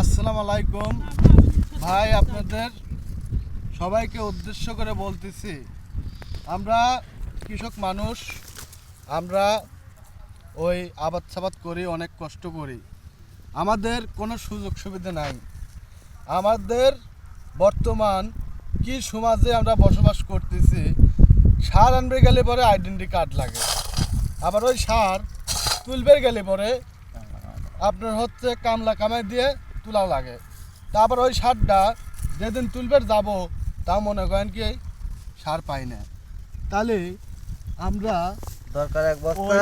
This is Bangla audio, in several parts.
আসসালামু আলাইকুম ভাই, আপনাদের সবাইকে উদ্দেশ্য করে বলতেছি, আমরা কৃষক মানুষ, আমরা ওই আবাদ সাবাদ করি, অনেক কষ্ট করি, আমাদের কোনো সুযোগ সুবিধা নাই। আমাদের বর্তমান কি সমাজে আমরা বসবাস করতেছি, সার আনবে গেলে পরে আইডেন্টি কার্ড লাগে, আবার ওই সার তুলবে গেলে পরে আপনার হচ্ছে কামলা কামাই দিয়ে তোলা লাগে। তারপর ওই সারটা যেদিন তুলবে যাব, তাও মনে করেন কি সার পাই না। তাহলে আমরা দরকার এক বস্তা,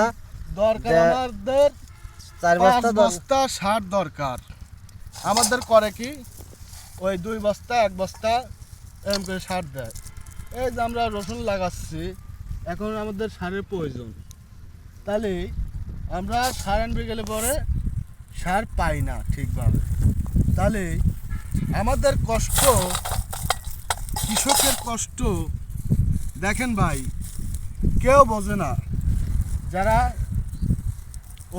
দরকার আমাদের 4 বস্তা বস্তা সার দরকার। আমাদের করে কি ওই 2 বস্তা 1 বস্তা এরকম করে সার দেয়। এই যে আমরা রসুন লাগাচ্ছি, এখন আমাদের সারের প্রয়োজন। তাহলে আমরা সার আনবে গেলে পরে সার পাই না ঠিকভাবে। তাহলে আমাদের কষ্ট, কৃষকের কষ্ট দেখেন ভাই, কেউ বোঝে না। যারা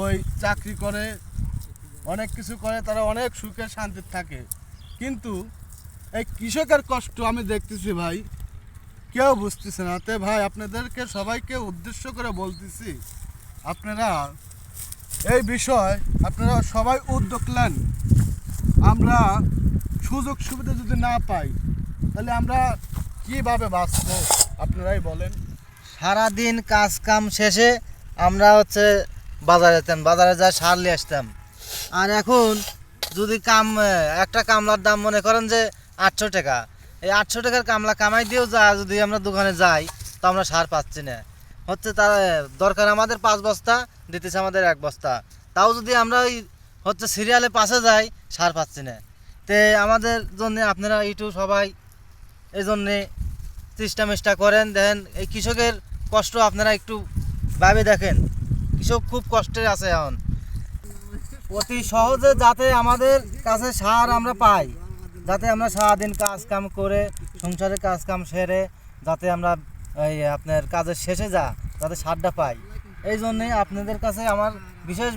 ওই চাকরি করে, অনেক কিছু করে, তারা অনেক সুখে শান্তিতে থাকে, কিন্তু এই কৃষকের কষ্ট আমি দেখতেছি ভাই, কেউ বুঝতেছে না। তে ভাই, আপনাদেরকে সবাইকে উদ্দেশ্য করে বলতেছি, আপনারা এই বিষয় আপনারা সবাই উদ্যোগ নেন। আমরা সুযোগ সুবিধা যদি না পাই, তাহলে আমরা কিভাবে বাঁচবো আপনারাই বলেন। সারাদিন কাজ কাম শেষে আমরা বাজারে যেতাম, বাজারে যা সার নিয়ে আসতাম। আর এখন যদি একটা কামলার দাম মনে করেন যে 800 টাকা, এই 800 টাকার কামলা কামাই দিয়েও যদি আমরা দোকানে যাই, তো আমরা সার পাচ্ছি না। তার দরকার আমাদের 5 বস্তা, দিতেছে আমাদের 1 বস্তা। তাও যদি আমরা ওই সিরিয়ালে পাশে যাই, সার পাচ্ছি না। তে আমাদের জন্য আপনারা একটু সবাই এই জন্যে চেষ্টা করেন। দেখেন এই কৃষকের কষ্ট আপনারা একটু ভাবে দেখেন, কৃষক খুব কষ্টে আছে এখন। অতি সহজে যাতে আমাদের কাছে সার আমরা পাই, যাতে আমরা সারাদিন কাজ কাম করে সংসারের কাজ কাম সেরে যাতে আমরা আপনার কাজের শেষে যাতে সারটা পাই, এই জন্যেই আপনাদের কাছে আমার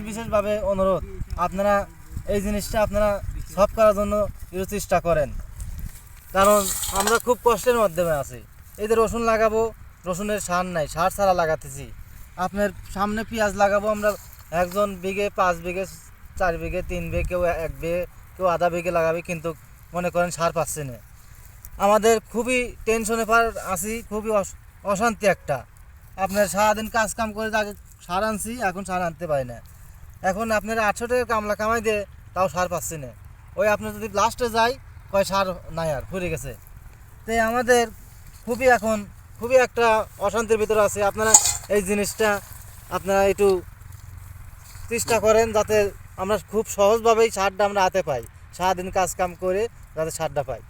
বিশেষভাবে অনুরোধ, আপনারা এই জিনিসটা আপনারা সব করার জন্য একটু চেষ্টা করেন। কারণ আমরা খুব কষ্টের মাধ্যমে আছি। এই যে রসুন লাগাবো, রসুনের সার নাই, সার ছাড়া লাগাতেছি। আপনার সামনে পেঁয়াজ লাগাবো আমরা, একজন বিঘে 5 বিঘে 4 বিঘে 3 বিঘে, কেউ 1 বিঘে, কেউ আধা বিঘে লাগাবে, কিন্তু মনে করেন সার পাচ্ছে না। আমাদের খুবই টেনশনে আছি, খুবই অশান্তি একটা। আপনার সারাদিন কাজ কাম করে আগে সার আনছি, এখন সার আনতে পারি না। এখন আপনার 800 টাকা কামলা কামাই দিয়ে তাও সার পাচ্ছি না। ওই আপনার যদি লাস্টে যাই, কয় সার নাই, আর ফুরে গেছে। তাই আমাদের খুবই একটা অশান্তির ভিতরে আছে। আপনারা এই জিনিসটা আপনারা একটু চেষ্টা করেন, যাতে আমরা খুব সহজভাবেই সারটা আমরা হাতে পাই, সারাদিন কাজ কাম করে যাতে সারটা পাই।